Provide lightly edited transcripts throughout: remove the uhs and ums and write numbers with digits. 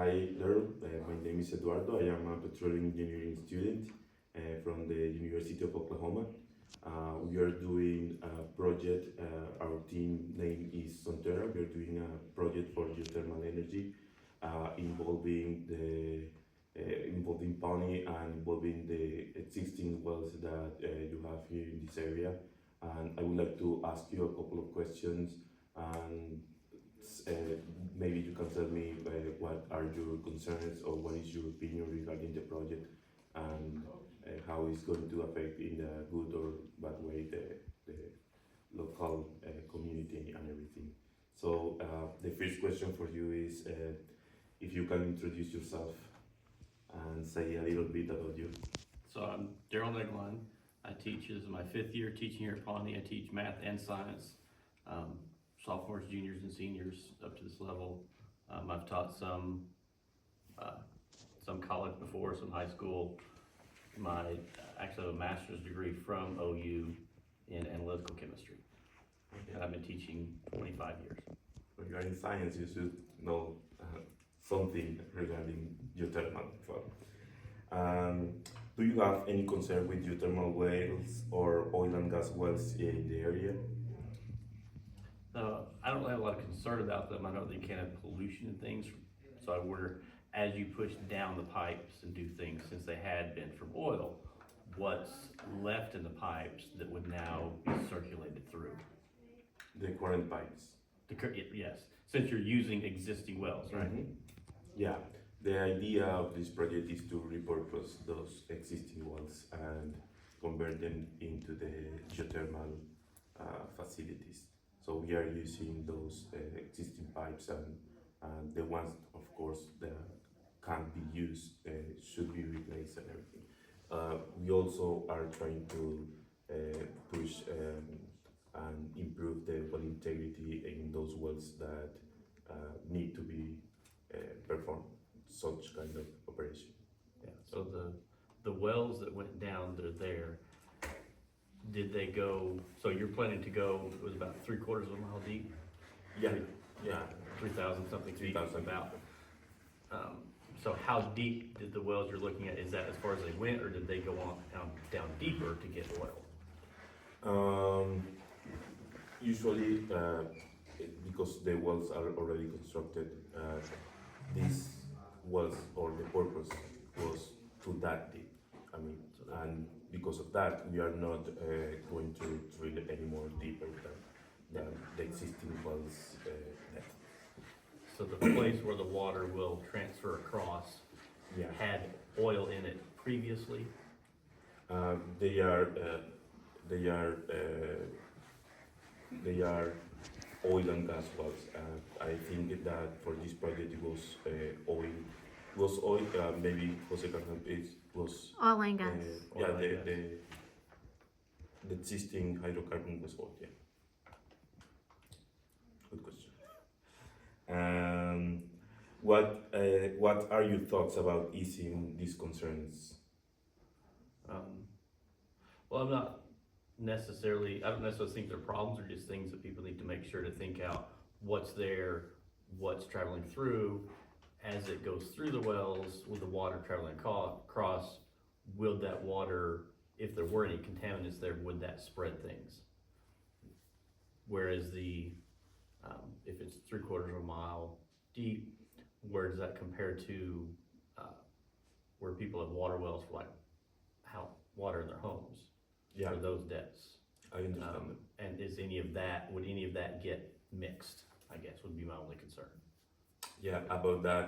Hi, Darrel. My name is Eduardo. I am a petroleum engineering student from the University of Oklahoma. We are doing a project. Our team name is Sonterra. We are doing a project for geothermal energy involving involving Pawnee and involving the existing wells that you have here in this area. And I would like to ask you a couple of questions and uh, maybe you can tell me what are your concerns or what is your opinion regarding the project and how it's going to affect in a good or bad way the local community and everything. So the first question for you is if you can introduce yourself and say a little bit about you. So I'm Darrel Negelein. I teach, this is my 5th year teaching here at Pawnee. I teach math and science, sophomores, juniors, and seniors up to this level. I've taught uh, some college before, some high school. My actually have a master's degree from OU in analytical chemistry, and I've been teaching 25 years. When you are in science, you should know something regarding geothermal. Um, do you have any concern with geothermal wells or oil and gas wells in the area? I don't have a lot of concern about them. I know they can have pollution and things, so I wonder as you push down the pipes and do things, since they had been from oil, what's left in the pipes that would now be circulated through? The current pipes. Yes, since you're using existing wells, right? Yeah, the idea of this project is to repurpose those existing wells and convert them into the geothermal facilities. So we are using those existing pipes and the ones, of course, that can't be used should be replaced and everything. We also are trying to push and improve the well integrity in those wells that need to be perform such kind of operation. Yeah, so the wells that went down, they're there. Did they go, so you're planning to go, it was about 3/4 of a mile deep? Yeah, yeah. 3,000 something feet 3,000 about. So how deep did the wells you're looking at, is that as far as they went, or did they go on down deeper to get oil? Usually, because the wells are already constructed, these wells or the purpose was to that deep. I mean, and because of that, we are not going to drill any more deeper than the existing wells depth. So the place where the water will transfer across Yeah. had oil in it previously? They are they are uh, they are oil and gas wells. I think that for this project it was oil. Was oil? Maybe Jose can help. It was Oil and gas. yeah. Oil and gas. The existing hydrocarbon was oil. Yeah. Good question. What are your thoughts about easing these concerns? Well, I don't necessarily think they're problems, or just things that people need to make sure to think out what's there, what's traveling through. As it goes through the wells, with the water traveling across, will that water, if there were any contaminants there, would that spread things? Whereas if it's 3/4 of a mile deep, where does that compare to where people have water wells for like water in their homes? Yeah, For those depths. I understand that. And would any of that get mixed, I guess, would be my only concern. Yeah, about that,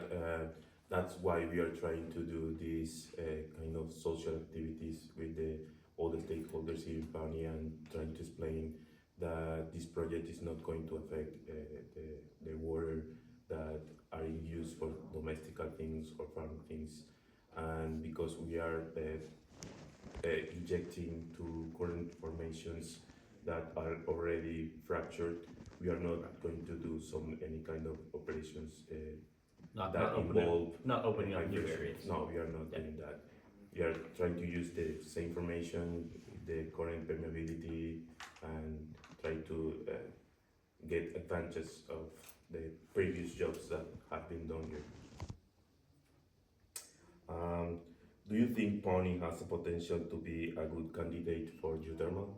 that's why we are trying to do these kind of social activities with all the stakeholders here in Pawnee and trying to explain that this project is not going to affect the water that are in use for domestical things or farm things. And because we are injecting to current formations that are already fractured, we are not going to do any kind of operations Not that opening up new hydration. areas. No, we are not Yeah. doing that. We are trying to use the same formation, the current permeability, and try to get advantage of the previous jobs that have been done here. Do you think Pony has a potential to be a good candidate for geothermal?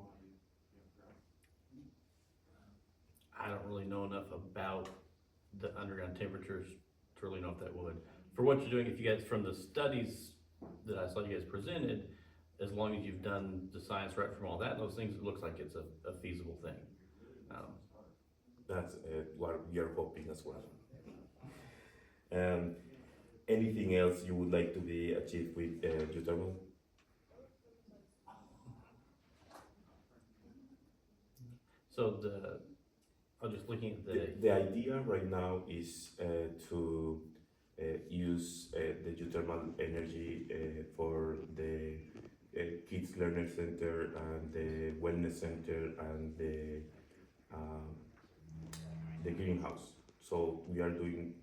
I don't really know enough about the underground temperatures to really know if that would. For what you're doing, if you guys, from the studies that I saw you guys presented, as long as you've done the science right from all that, those things, it looks like it's a feasible thing. That's what we are hoping as well. Um, Anything else you would like to be achieved with geothermal? So I'm just looking at The idea right now is to use the geothermal energy for the Kids Learner Center and the Wellness Center and um, the greenhouse. So we are we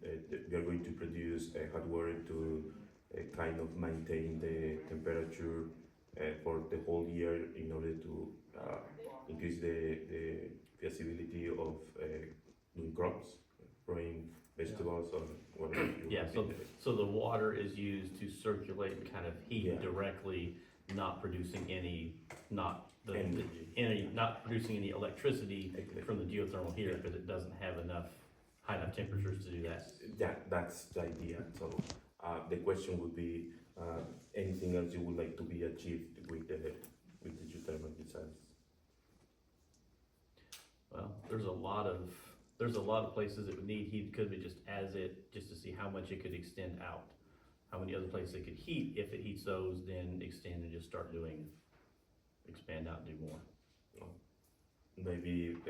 are going to produce hot water to kind of maintain the temperature for the whole year in order to increase the feasibility of doing crops, growing vegetables or whatever you Yeah, want to so the water is used to circulate and kind of heat Yeah. directly, not producing any, Energy. not producing any electricity Exactly. from the geothermal heater, because it doesn't have high enough temperatures to do that. Yeah, that's the idea. So the question would be, anything else you would like to be achieved with the geothermal besides? Well, there's a lot of places that would need heat, could be just to see how much it could extend out. How many other places it could heat, if it heats those, then extend and just expand out and do more. Maybe if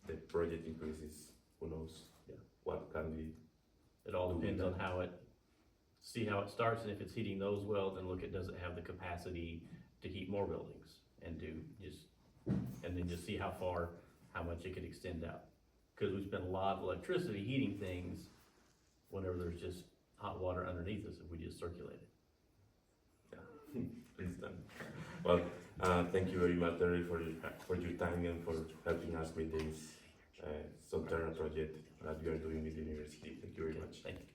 the project increases, who knows? Yeah. What can be? It all Do depends that. on see how it starts, and if it's heating those well, then look at, does it have the capacity to heat more buildings? And then just see how much it could extend out. Cause we spend a lot of electricity heating things whenever there's just hot water underneath us if we just circulate it. Yeah. Understand. Well, thank you very much, Darrel, for your time and for helping us with this Subterra project that you are doing with the university. Thank you very much. Thank you.